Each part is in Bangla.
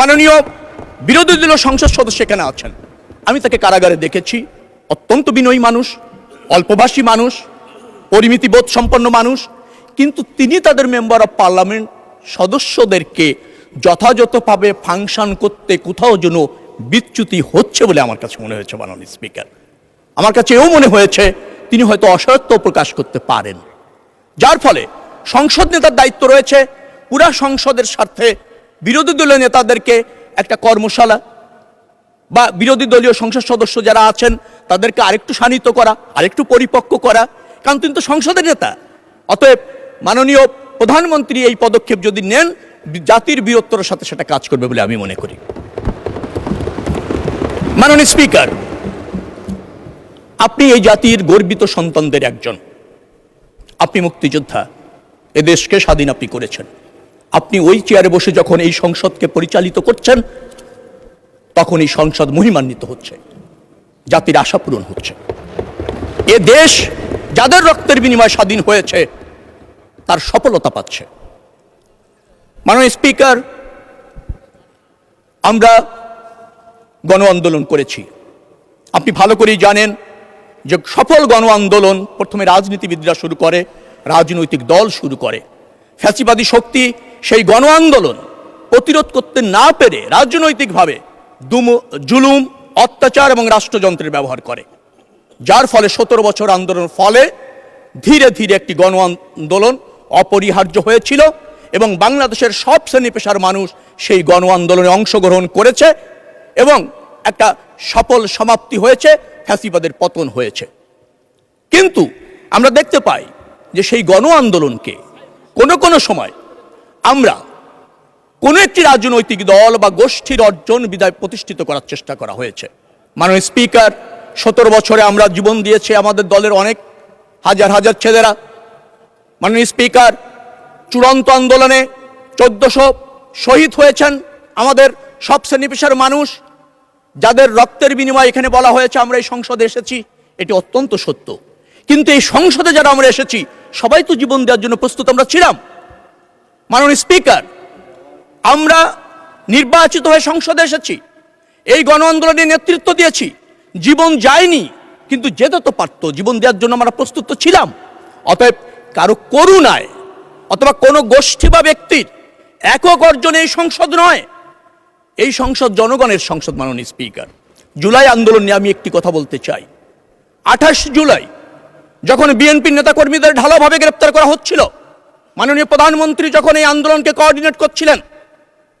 মাননীয় বিরোধী দলীয় সংসদ সদস্য এখানে আছেন, আমি তাকে কারাগারে দেখেছি। অত্যন্ত বিনয়ী মানুষ, অল্পভাষী মানুষ, পরিমিতিবোধ সম্পন্ন মানুষ, কিন্তু তিনি তাদের মেম্বার অফ পার্লামেন্ট সদস্যদেরকে যথাযথভাবে ফাংশন করতে কোথাও যেন বিচ্যুতি হচ্ছে বলে আমার কাছে মনে হয়েছে। মাননীয় স্পিকার, আমার কাছে এও মনে হয়েছে তিনি হয়তো অসত্য প্রকাশ করতে পারেন, যার ফলে সংসদ নেতার দায়িত্ব রয়েছে পুরা সংসদের স্বার্থে বিরোধী দলীয় নেতাদেরকে একটা কর্মশালা বা বিরোধী দলীয় সংসদ সদস্য যারা আছেন তাদেরকে আরেকটু শানিত করা, আরেকটু পরিপক্ক করা, কারণ তিনি তো সংসদের নেতা। অতএব মাননীয় প্রধানমন্ত্রী এই পদক্ষেপ যদি নেন, জাতির বীরত্বের সাথে সেটা কাজ করবে বলে আমি মনে করি। মাননীয় স্পিকার, আপনি এই জাতির গর্বিত সন্তানদের একজন। আপনি মুক্তিযোদ্ধা, এ দেশকে স্বাধীন আপনি করেছেন। আপনি ওই চেয়ারে বসে যখন এই সংসদকে পরিচালিত করছেন, তখন এই সংসদ মহিমান্বিত হচ্ছে, জাতির আশা পূরণ হচ্ছে। এ দেশ যাদের রক্তের বিনিময়ে স্বাধীন হয়েছে তার সফলতা পাচ্ছে। মাননীয় স্পিকার, আমরা গণ আন্দোলন করেছি। আপনি ভালো করেই জানেন যে সফল গণ আন্দোলন প্রথমে রাজনীতিবিদরা শুরু করে, রাজনৈতিক দল শুরু করে। ফ্যাসিবাদী শক্তি সেই গণ আন্দোলন প্রতিরোধ করতে না পেরে রাজনৈতিকভাবে জুলুম, অত্যাচার এবং রাষ্ট্রযন্ত্রের ব্যবহার করে, যার ফলে 17 বছর আন্দোলনের ফলে ধীরে ধীরে একটি গণ আন্দোলন অপরিহার্য হয়েছিল এবং বাংলাদেশের সব শ্রেণী পেশার মানুষ সেই গণ আন্দোলনে অংশগ্রহণ করেছে এবং একটা সফল সমাপ্তি হয়েছে, ফ্যাসিবাদের পতন হয়েছে। কিন্তু আমরা দেখতে পাই যে সেই গণ আন্দোলনকে কোনো সময় আমরা কোনো একটি রাজনৈতিক দল বা গোষ্ঠীর অর্জন বিদায় প্রতিষ্ঠিত করার চেষ্টা করা হয়েছে। মাননীয় স্পিকার, 17 বছরে আমরা জীবন দিয়েছি আমাদের দলের অনেক হাজার হাজার ছেলেরা। মাননীয় স্পিকার, চূড়ান্ত আন্দোলনে 1400 শহীদ হয়েছেন আমাদের সব শ্রেণী পেশার মানুষ, যাদের রক্তের বিনিময়ে এখানে বলা হয়েছে আমরা এই সংসদে এসেছি। এটি অত্যন্ত সত্য, কিন্তু এই সংসদে যারা আমরা এসেছি সবাই তো জীবন দেওয়ার জন্য প্রস্তুত আমরা ছিলাম। মাননীয় স্পিকার, আমরা নির্বাচিত হয়ে সংসদে এসেছি, এই গণ আন্দোলনে নেতৃত্ব দিয়েছি। জীবন যায়নি, কিন্তু যেতে তো পারতো, জীবন দেওয়ার জন্য আমরা প্রস্তুত ছিলাম। অতএব কারো করুণায় অথবা কোনো গোষ্ঠী বা ব্যক্তির একক অর্জনে এই সংসদ নয়, এই সংসদ জনগণের সংসদ। মাননীয় স্পিকার, জুলাই আন্দোলন নিয়ে আমি একটি কথা বলতে চাই। 28 জুলাই যখন বিএনপির নেতাকর্মীদের ঢালাওভাবে গ্রেপ্তার করা হচ্ছিল, মাননীয় প্রধানমন্ত্রী যখন এই আন্দোলনকে কোঅর্ডিনেট করছিলেন,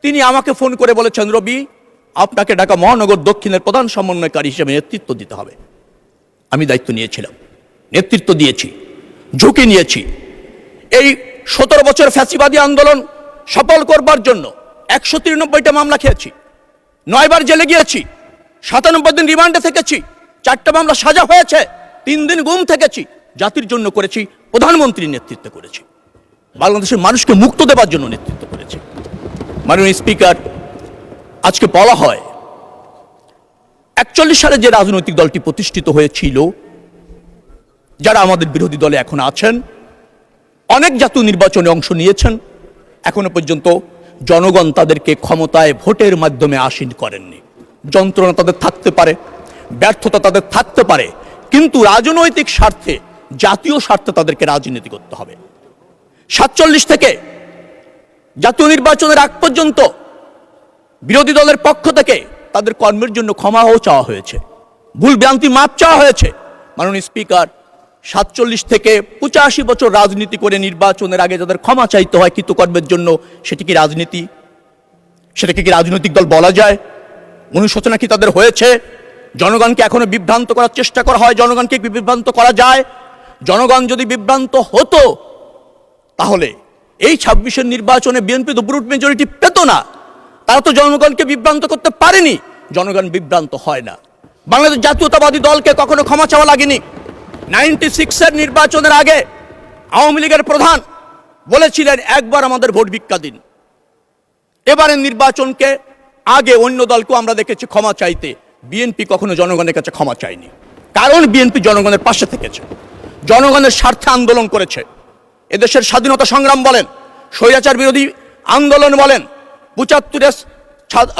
তিনি আমাকে ফোন করে বলেছেন, রবি, আপনাকে ঢাকা মহানগর দক্ষিণের প্রধান সমন্বয়কারী হিসেবে নেতৃত্ব দিতে হবে। আমি দায়িত্ব নিয়েছিলাম, নেতৃত্ব দিয়েছি, ঝুঁকি নিয়েছি। এই 17 বছর ফ্যাসিবাদী আন্দোলন সফল করবার জন্য 193টা মামলা খেয়েছি, 9 বার জেলে গিয়েছি, 97 দিন রিমান্ডে থেকেছি, 4টা মামলা সাজা হয়েছে, 3 দিন গুম থেকেছি। জাতির জন্য করেছি, প্রধানমন্ত্রীর নেতৃত্বে করেছি, বাংলাদেশের মানুষকে মুক্ত দেবার জন্য নেতৃত্ব করেছি। মাননীয় স্পিকার, আজকে বলা হয় 41 সালে যে রাজনৈতিক দলটি প্রতিষ্ঠিত হয়েছিল, যারা আমাদের বিরোধী দলে এখন আছেন, অনেক জাতীয় নির্বাচনে অংশ নিয়েছেন, এখনো পর্যন্ত জনগণ তাদেরকে ক্ষমতায় ভোটের মাধ্যমে আসীন করেননি। যন্ত্রণা তাদের থাকতে পারে, ব্যর্থতা তাদের থাকতে পারে, কিন্তু রাজনৈতিক স্বার্থে, জাতীয় স্বার্থে তাদেরকে রাজনীতি করতে হবে। 47 থেকে জাতীয় নির্বাচনের আগ পর্যন্ত বিরোধী দলের পক্ষ থেকে তাদের কর্মের জন্য ক্ষমাও চাওয়া হয়েছে, ভুল ভ্রান্তি মাপ চাওয়া হয়েছে। মাননীয় স্পিকার, 47 থেকে 85 বছর রাজনীতি করে নির্বাচনের আগে যাদের ক্ষমা চাইতে হয় কৃতকর্মের জন্য, সেটি কি রাজনীতি? সেটাকে কি রাজনৈতিক দল বলা যায়? অনুশোচনা কি তাদের হয়েছে? জনগণকে এখনো বিভ্রান্ত করার চেষ্টা করা হয়, জনগণকে বিভ্রান্ত করা যায়? জনগণ যদি বিভ্রান্ত হতো তাহলে এই 26-এর নির্বাচনে বিএনপি তো ব্রুট মেজরিটি পেত না। তারা তো জনগণকে বিভ্রান্ত করতে পারেনি, জনগণ বিভ্রান্ত হয় না। বাংলাদেশ জাতীয়তাবাদী দলকে কখনো ক্ষমা চাওয়া লাগেনি। 96-এর নির্বাচনের আগে আওয়ামী লীগের প্রধান বলেছিলেন, একবার আমাদের ভোট ভিক্ষা দিন। এবারের নির্বাচনকে আগে অন্য দলকেও আমরা দেখেছি ক্ষমা চাইতে, বিএনপি কখনো জনগণের কাছে ক্ষমা চায়নি, কারণ বিএনপি জনগণের পাশে থেকেছে, জনগণের স্বার্থে আন্দোলন করেছে। এদেশের স্বাধীনতা সংগ্রাম বলেন, স্বৈরাচার বিরোধী আন্দোলন বলেন, 75-এর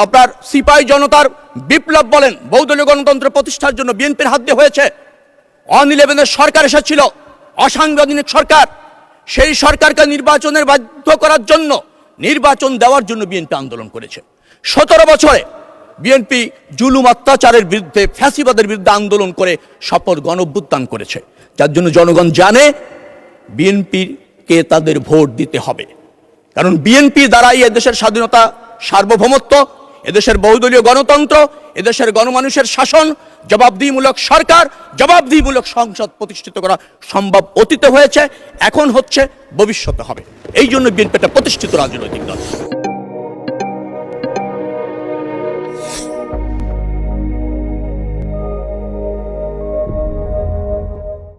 আপনার সিপাহী জনতার বিপ্লব বলেন, বহুদলীয় গণতন্ত্র প্রতিষ্ঠার জন্য বিএনপির হাত দিয়ে হয়েছে। অন ইলেভেনের সরকার এসেছিল, অসাংবিধানিক সরকার। সেই সরকারকে নির্বাচনের বাধ্য করার জন্য, নির্বাচন দেওয়ার জন্য বিএনপি আন্দোলন করেছে। 17 বছরে বিএনপি জুলুম অত্যাচারের বিরুদ্ধে, ফ্যাসিবাদের বিরুদ্ধে আন্দোলন করে সফল গণঅভ্যুত্থান করেছে, যার জন্য জনগণ জানে বিএনপিকে তাদের ভোট দিতে হবে। কারণ বিএনপি দ্বারাই এদেশের স্বাধীনতা, সার্বভৌমত্ব, এদেশের বহুদলীয় গণতন্ত্র, এদেশের গণমানুষের শাসন, জবাবদিহিমূলক সরকার, জবাবদিহিমূলক সংসদ প্রতিষ্ঠিত করা সম্ভব। অতীতে হয়েছে, এখন হচ্ছে, ভবিষ্যতে হবে। এই জন্য বিএনপি একটা প্রতিষ্ঠিত রাজনৈতিক দল।